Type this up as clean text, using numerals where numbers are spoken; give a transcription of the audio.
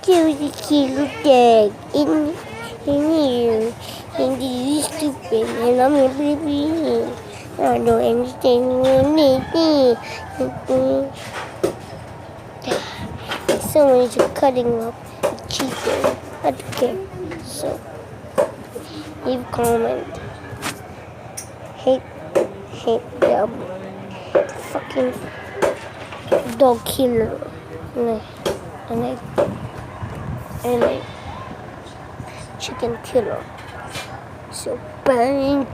cute dog in here. And he's stupid. And I'm a baby. I don't understand anything. Someone's cutting up the chicken. I don't care. So, leave a comment. Hate them. Fucking dog killer. And I chicken killer. So bang,